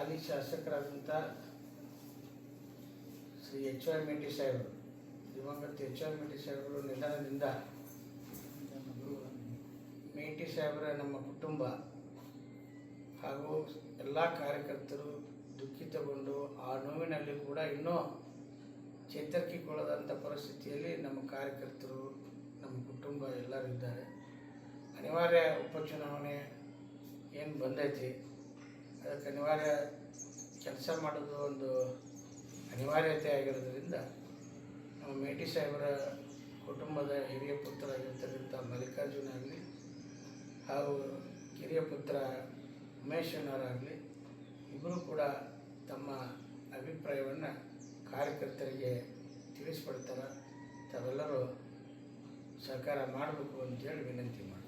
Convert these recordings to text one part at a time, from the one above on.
ಹಾಲಿ ಶಾಸಕರಾದಂಥ Shri H Y ಮೇಟಿ ಸಾಹೇಬರು, ದಿವಂಗತ H Y ಮೇಟಿ ಸಾಹೇಬರು ನಿಧನದಿಂದ ಮೇಟಿ ಸಾಹೇಬರ ನಮ್ಮ ಕುಟುಂಬ ಹಾಗೂ ಎಲ್ಲ ಕಾರ್ಯಕರ್ತರು ದುಃಖಿತಗೊಂಡು ಆ ನೋವಿನಲ್ಲಿ ಕೂಡ ಇನ್ನೂ ಚೇತರಿಸಿಕೊಳ್ಳದಂಥ ಪರಿಸ್ಥಿತಿಯಲ್ಲಿ ನಮ್ಮ ಕಾರ್ಯಕರ್ತರು, ನಮ್ಮ ಕುಟುಂಬ ಎಲ್ಲರೂ ಇದ್ದಾರೆ. ಅನಿವಾರ್ಯ ಉಪಚುನಾವಣೆ ಏನು ಬಂದೈತಿ, ಅದಕ್ಕೆ ಅನಿವಾರ್ಯ ಕೆಲಸ ಮಾಡೋದು ಒಂದು ಅನಿವಾರ್ಯತೆ ಆಗಿರೋದ್ರಿಂದ ನಮ್ಮ ಮೇಟಿ ಸಾಹೇಬರ ಕುಟುಂಬದ ಹಿರಿಯ ಪುತ್ರರಾಗಿರ್ತಕ್ಕಂಥ ಮಲ್ಲಿಕಾರ್ಜುನ ಆಗಲಿ ಹಾಗೂ ಕಿರಿಯ ಪುತ್ರ ಉಮೇಶನವರಾಗಲಿ ಇಬ್ಬರು ಕೂಡ ತಮ್ಮ ಅಭಿಪ್ರಾಯವನ್ನು ಕಾರ್ಯಕರ್ತರಿಗೆ ತಿಳಿಸ್ಕೊಡ್ತಾರೆ. ತಾವೆಲ್ಲರೂ ಸಹಕಾರ ಮಾಡಬೇಕು ಅಂತೇಳಿ ವಿನಂತಿ ಮಾಡ್ತೀನಿ.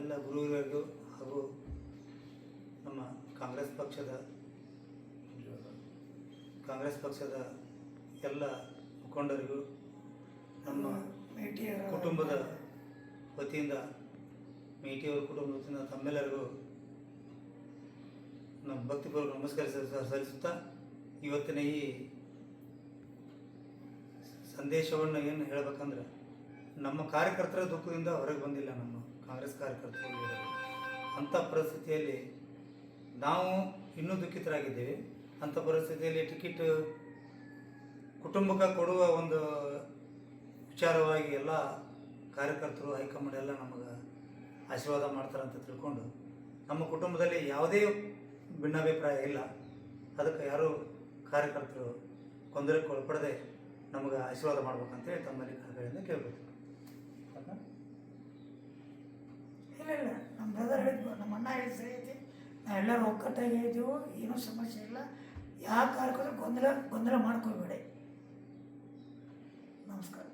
ಎಲ್ಲ ಗುರುಗಳಿಗೂ ಹಾಗೂ ನಮ್ಮ ಕಾಂಗ್ರೆಸ್ ಪಕ್ಷದ ಎಲ್ಲ ಮುಖಂಡರಿಗೂ ನಮ್ಮ ಕುಟುಂಬದ ವತಿಯಿಂದ ಮೇಟಿಯವರ ಕುಟುಂಬದ ವತಿಯಿಂದ ತಮ್ಮೆಲ್ಲರಿಗೂ ನಮ್ಮ ಭಕ್ತಿಪೂರ್ವಕ ನಮಸ್ಕಾರ ಸಲ್ಲಿಸುತ್ತಾ ಇವತ್ತಿನ ಈ ಸಂದೇಶವನ್ನು ಏನು ಹೇಳಬೇಕಂದ್ರೆ, ನಮ್ಮ ಕಾರ್ಯಕರ್ತರ ದುಃಖದಿಂದ ಹೊರಗೆ ಬಂದಿಲ್ಲ ನಮ್ಮ ಕಾಂಗ್ರೆಸ್ ಕಾರ್ಯಕರ್ತರು. ಅಂಥ ಪರಿಸ್ಥಿತಿಯಲ್ಲಿ ನಾವು ಇನ್ನೂ ದುಃಖಿತರಾಗಿದ್ದೇವೆ. ಅಂಥ ಪರಿಸ್ಥಿತಿಯಲ್ಲಿ ಟಿಕೆಟ್ ಕುಟುಂಬಕ್ಕೆ ಕೊಡುವ ಒಂದು ವಿಚಾರವಾಗಿ ಎಲ್ಲ ಕಾರ್ಯಕರ್ತರು ಹೈಕಮಾಂಡ್ ಎಲ್ಲ ನಮಗೆ ಆಶೀರ್ವಾದ ಮಾಡ್ತಾರಂತ ತಿಳ್ಕೊಂಡು ನಮ್ಮ ಕುಟುಂಬದಲ್ಲಿ ಯಾವುದೇ ಭಿನ್ನಾಭಿಪ್ರಾಯ ಇಲ್ಲ. ಅದಕ್ಕೆ ಯಾರೂ ಕಾರ್ಯಕರ್ತರು ಗೊಂದಲಕ್ಕೆ ಒಳಪಡದೆ ನಮಗೆ ಆಶೀರ್ವಾದ ಮಾಡ್ಬೇಕಂತೇಳಿ ತಮ್ಮಲ್ಲಿ ಕಡೆಯಿಂದ ಕೇಳ್ಬೇಕು. ಇಲ್ಲ ನಮ್ಮ ಬ್ರದರ್ ಹೇಳಿದ್ವು, ನಮ್ಮ ಅಣ್ಣ ಹೇಳಿದ ಸರಿ ಐತಿ. ನಾವೆಲ್ಲರೂ ಒಕ್ಕಟ್ಟಾಗಿ ಹೇಳಿದೆವು, ಏನೂ ಸಮಸ್ಯೆ ಇಲ್ಲ. ಯಾವ ಕಾರ್ಯಕರ್ತರು ಗೊಂದಲ ಮಾಡ್ಕೊಳ್ಬೇಡಿ. ನಮಸ್ಕಾರ.